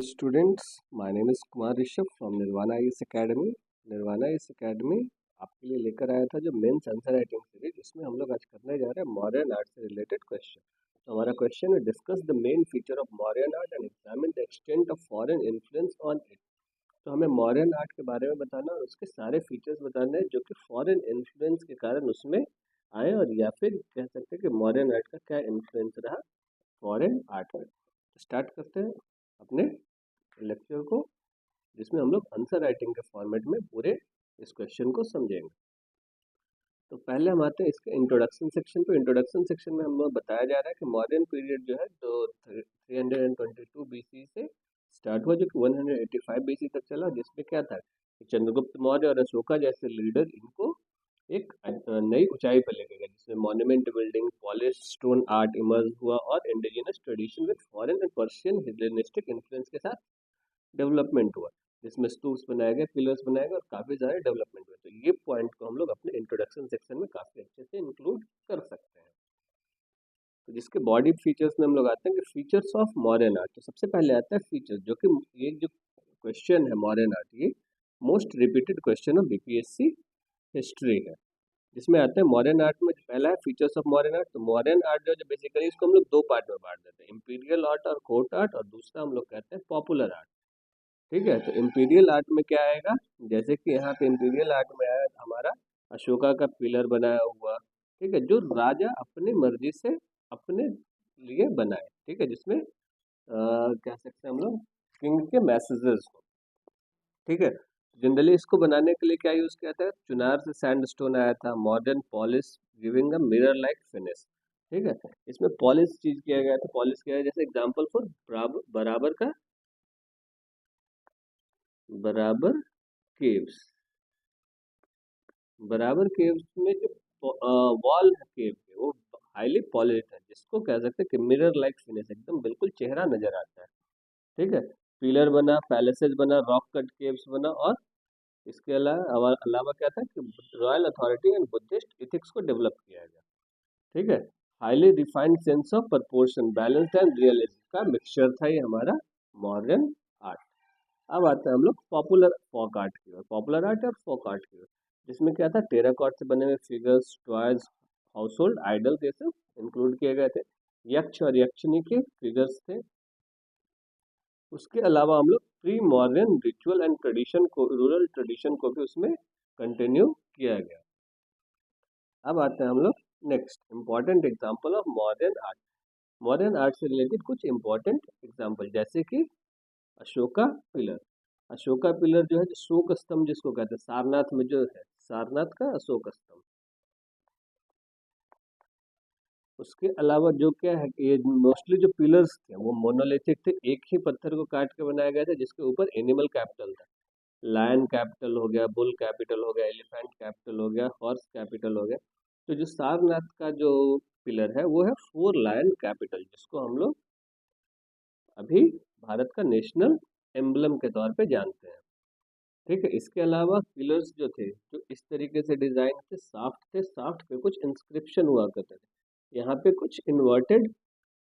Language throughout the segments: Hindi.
Students, my name is Kumar Rishabh from Nirvana IS Academy. Nirvana IS Academy आपके लिए लेकर आया था जो मेंस आंसर राइटिंग सीरीज, इसमें हम लोग आज करने जा रहे हैं मॉडर्न आर्ट से रिलेटेड क्वेश्चन। तो हमारा क्वेश्चन है discuss the main feature of modern art and examine the extent of foreign influence on it. तो हमें मॉडर्न आर्ट के बारे में बताना और उसके सारे फीचर्स बताने हैं जो कि फॉरेन इन्फ्लुएंस के कारण उसमें आए, और या फिर कह सकते हैं कि मॉडर्न आर्ट का क्या इन्फ्लुएंस रहा फॉरेन आर्ट में। तो स्टार्ट करते हैं अपने लेक्चर को, जिसमें हम लोग आंसर राइटिंग के फॉर्मेट में पूरे इस क्वेश्चन को समझेंगे। तो पहले हम आते हैं इसके इंट्रोडक्शन सेक्शन पे। इंट्रोडक्शन सेक्शन में हम लोग बताया जा रहा है कि मॉडर्न पीरियड जो है तो 322 बीसी से स्टार्ट हुआ, जो कि 185 बीसी तक चला, जिसमें क्या था कि चंद्रगुप्त मौर्य और अशोका जैसे लीडर इनको एक नई ऊंचाई पर लेके गए, जिसमें monument building, polish stone art emerge हुआ और indigenous tradition with foreign and Persian Hellenistic influence के साथ डेवलपमेंट हुआ, जिसमें स्तूप्स बनाए गए, पिलर्स बनाए गए और काफ़ी सारे डेवलपमेंट हुए। तो ये पॉइंट को हम लोग अपने इंट्रोडक्शन सेक्शन में काफ़ी अच्छे से इंक्लूड कर सकते हैं। तो जिसके बॉडी फीचर्स में हम लोग आते हैं कि फीचर्स ऑफ मॉडर्न आर्ट। तो सबसे पहले आता है फीचर्स, जो कि ये जो क्वेश्चन है मॉडर्न आर्ट, ये most repeated question of BPSC history है। जिसमें आता है मॉडर्न आर्ट में पहला है फीचर्स ऑफ मॉडर्न आर्ट। तो मॉडर्न आर्ट जो बेसिकली इसको हम लोग दो पार्ट में बांट देते हैं, इंपीरियल आर्ट और कोर्ट आर्ट, और दूसरा हम लोग कहते हैं पॉपुलर आर्ट। ठीक है, तो इम्पीरियल आर्ट में क्या आएगा, जैसे कि यहाँ पे इम्पीरियल आर्ट में आया हमारा अशोका का पिलर बनाया हुआ, ठीक है, जो राजा अपनी मर्जी से अपने लिए बनाए, ठीक है, जिसमें कह सकते हैं हम लोग किंग के मैसेजेस हो। ठीक है, जनरली इसको बनाने के लिए क्या यूज किया था, चुनार से सैंडस्टोन आया था, modern polish giving a mirror like finish. ठीक है, इसमें पॉलिश चीज किया गया था, पॉलिश किया गया, जैसे एग्जांपल फॉर बराबर का बराबर केव्स। बराबर केव्स में जो वॉल है केव के, वो हाईली पॉलिश्ड है, जिसको कह सकते हैं कि मिरर लाइक फिनिश, एकदम बिल्कुल चेहरा नजर आता है। ठीक है, पिलर बना, पैलेसेज बना, रॉक कट केव्स बना, और इसके अलावा क्या था कि royal authority and Buddhist ethics को डेवलप किया गया। ठीक है, highly refined sense of proportion, balance and realism का मिक्सचर था ये हमारा मॉडर्न आर्ट। अब आते हैं हम लोग पॉपुलर फोक आर्ट की ओर, पॉपुलर आर्ट और फोक आर्ट की ओर, जिसमें क्या था टेराकॉट से बने हुए figures, toys, household idol ये सब इंक्लूड किए गए थे। यक्ष और यक्षिणी के फिगर्स थे। उसके अलावा हम लोग pre modern ritual and tradition को, रूरल ट्रेडिशन को भी उसमें कंटिन्यू किया गया। अब आते हैं हम लोग next important example of modern art. Modern art से रिलेटेड कुछ इंपॉर्टेंट एग्जाम्पल, जैसे कि अशोका पिलर। अशोका पिलर जो है, जो अशोक स्तंभ जिसको कहते हैं, सारनाथ में जो है सारनाथ का अशोक स्तंभ। उसके अलावा जो क्या है कि ये मोस्टली जो पिलर्स थे वो मोनोलिथिक थे, एक ही पत्थर को काट के बनाया गया था, जिसके ऊपर एनिमल कैपिटल था। लायन कैपिटल हो गया, बुल कैपिटल हो गया, एलिफेंट कैपिटल हो गया, हॉर्स कैपिटल हो गया। तो जो सारनाथ का जो पिलर है वो है 4 लायन कैपिटल, जिसको हम लोग अभी भारत का नेशनल एम्बलम के तौर पे जानते हैं। ठीक है, इसके अलावा पिलर्स जो थे, जो इस तरीके से डिजाइन थे, साफ्ट थे, साफ्ट पे कुछ इंस्क्रिप्शन हुआ करते थे। यहाँ पे कुछ इन्वर्टेड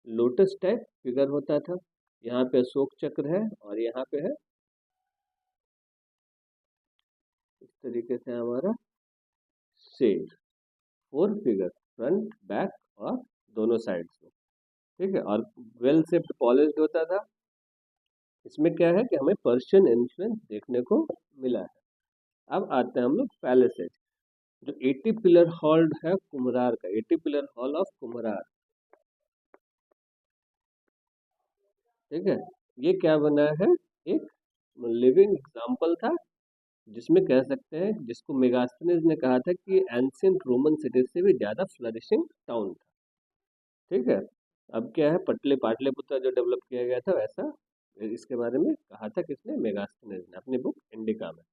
लोटस टाइप फिगर होता था, यहाँ पे अशोक चक्र है, और यहाँ पे है इस तरीके से हमारा शेड, 4 फिगर, फ्रंट बैक और दोनों साइड से। ठीक है, और वेल शेप्ड पॉलिश्ड होता था। इसमें क्या है कि हमें पर्शियन इन्फ्लुएंस देखने को मिला है। अब आते हैं हम लोग पैलेसेज, जो 80 पिलर हॉल है कुम्हरार का, 80 पिलर हॉल ऑफ कुम्हरार। ठीक है, ये क्या बना है, एक लिविंग एग्जाम्पल था, जिसमें कह सकते हैं, जिसको मेगास्थनीज ने कहा था कि एंशियंट रोमन सिटीज से भी ज्यादा फ्लरिशिंग टाउन था। ठीक है, अब क्या है, पाटलिपुत्र जो डेवलप किया गया था वैसा, इसके बारे में कहा था किसने, मेगास्थनीज ने अपनी बुक इंडिका में।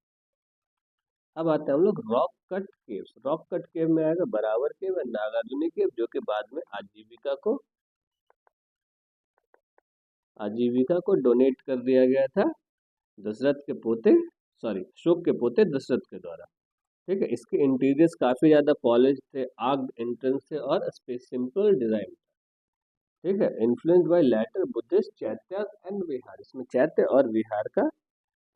अब आते हैं हम लोग rock cut caves. Rock cut cave में आएगा बराबर केव और नागार्जुनी केव, जो कि बाद में आजीविका को डोनेट कर दिया गया था दशरथ के पोते, सॉरी अशोक के पोते दशरथ के द्वारा। ठीक है, इसके इंटीरियर्स काफी ज्यादा पॉलिश थे, आर्क्ड एंट्रेंस थे और सिंपल डिजाइन। ठीक है। इन्फ्लुएंस्ड बाय लैटर बुद्धिस्ट चैत्य एंड विहार, इसमें चैत्य और विहार का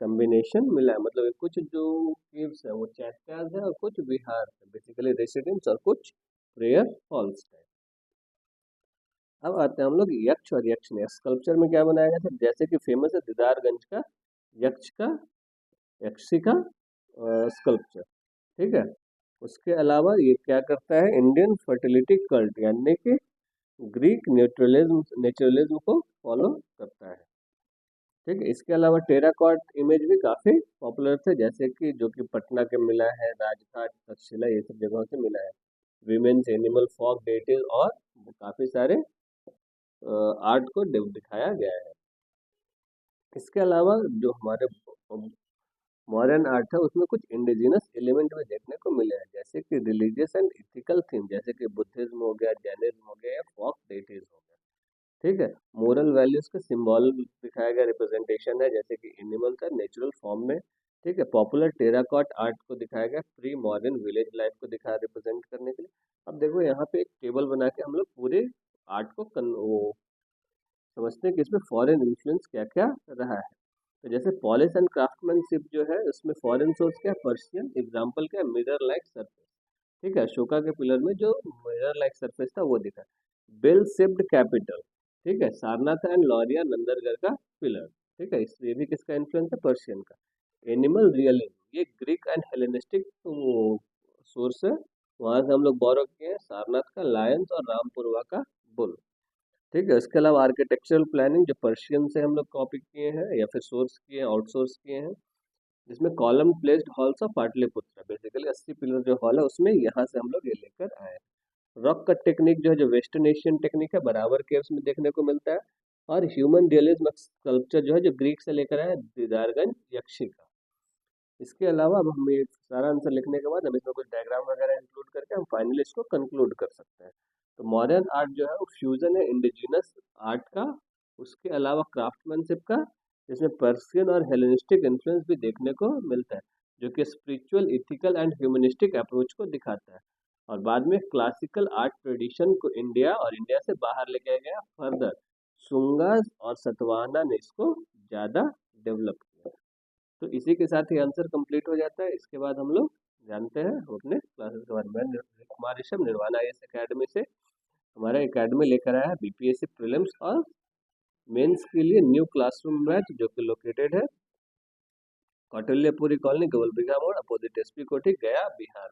कॉम्बिनेशन मिला है, मतलब कुछ जो केव्स है वो चैत्याज है और कुछ विहार है, बेसिकली रेसिडेंस और कुछ प्रेयर हॉल्स है। अब आते हैं हम लोग यक्ष और यक्षिणी। स्कल्पचर में क्या बनाया गया था, जैसे कि फेमस है दीदारगंज का यक्ष का यक्षी का स्कल्पचर, ठीक है। उसके अलावा ये क्या करता है, इंडियन फर्टिलिटी कल्ट यानी कि ग्रीक नेचुरलिज्म को फॉलो करता है, ठीक है। इसके अलावा टेराकॉट इमेज भी काफी पॉपुलर थे, जैसे कि जो कि पटना के मिला है, राजघाट, तक्षशिला, ये सब जगहों से मिला है। विमेन्स, एनिमल, फॉक डेटिंग और काफी सारे आर्ट को दिखाया गया है। इसके अलावा जो हमारे मॉडर्न आर्ट है उसमें कुछ इंडिजिनस एलिमेंट भी देखने को मिले हैं, जैसे कि रिलीजियस एंड इथिकल थीम, जैसे कि बुद्धिज्म हो गया, जैनिज्म हो गया या फॉक डेटिज्म हो गया, ठीक है। मोरल वैल्यूज का सिंबल दिखाया गया, रिप्रेजेंटेशन है, जैसे कि एनिमल का नेचुरल फॉर्म में, ठीक है। पॉपुलर टेराकॉट आर्ट को दिखाया गया प्री मॉडर्न विलेज लाइफ को दिखाया रिप्रेजेंट करने के लिए। अब देखो यहाँ पे एक टेबल बना के हम लोग पूरे आर्ट को वो समझते हैं कि इसमें फॉरेन इन्फ्लुएंस क्या क्या रहा है। तो जैसे पॉलिश एंड क्राफ्टमैनशिप जो है उसमें फॉरेन सोर्स क्या है, पर्शियन, एग्जाम्पल क्या है, मिरर लाइक सरफेस, ठीक है। अशोका के पिलर में जो मिरर लाइक सरफेस था वो दिखा। बेल शेप्ड कैपिटल, ठीक है, सारनाथ एंड लौरिया नंदरगढ़ का पिलर, ठीक है, ये भी किसका इन्फ्लुएंस है, पर्शियन का। एनिमल रियलिज्म, ये ग्रीक एंड हेलेनिस्टिक सोर्स है, वहां से हम लोग बोरो किए हैं, सारनाथ का लायंस और रामपुरवा का बुल, ठीक है। इसके अलावा आर्किटेक्चरल प्लानिंग जो पर्शियन से हम लोग कॉपी किए हैं या फिर सोर्स किए आउटसोर्स किए हैं, जिसमें column placed halls of Pataliputra, basically 80 pillar जो हॉल है उसमें यहाँ से हम लोग ये लेकर आए हैं। रॉक कट टेक्निक जो है, जो वेस्टर्न एशियन टेक्निक है, बराबर केव्स में देखने को मिलता है। और ह्यूमन रियलिज्म स्कल्पचर जो है, जो ग्रीक से लेकर आए हैं, दीदारगंज यक्षी का। इसके अलावा अब हम ये सारा आंसर लिखने के बाद हम इसमें कुछ डायग्राम वगैरह इंक्लूड करके हम फाइनली इसको कंक्लूड कर सकते हैं। तो मॉडर्न आर्ट जो है वो फ्यूजन है इंडिजिनस आर्ट का, उसके अलावा क्राफ्टमैनशिप का, जिसमें पर्शियन और हेलेनिस्टिक इन्फ्लुएंस भी देखने को मिलता है, जो कि spiritual, ethical and humanistic approach को दिखाता है। और बाद में क्लासिकल आर्ट ट्रेडिशन को इंडिया और इंडिया से बाहर लेके गया फर्दर, शुंगास और सतवाहना ने इसको ज़्यादा डेवलप किया। तो इसी के साथ ही आंसर कंप्लीट हो जाता है। इसके बाद हम लोग जानते हैं हम अपने क्लासेस के बारे में। कुमार ऋषभ, निर्वाणा आईएएस एकेडमी से हमारा एकेडमी लेकर आया है बीपीएससी प्रीलिम्स और मेंस के लिए न्यू क्लासरूम बैच, जो कि लोकेटेड है कौटिल्यपुरी कॉलोनी, गोलबिघा मोड़, अपोजिट एसपी कोठी, गया, बिहार।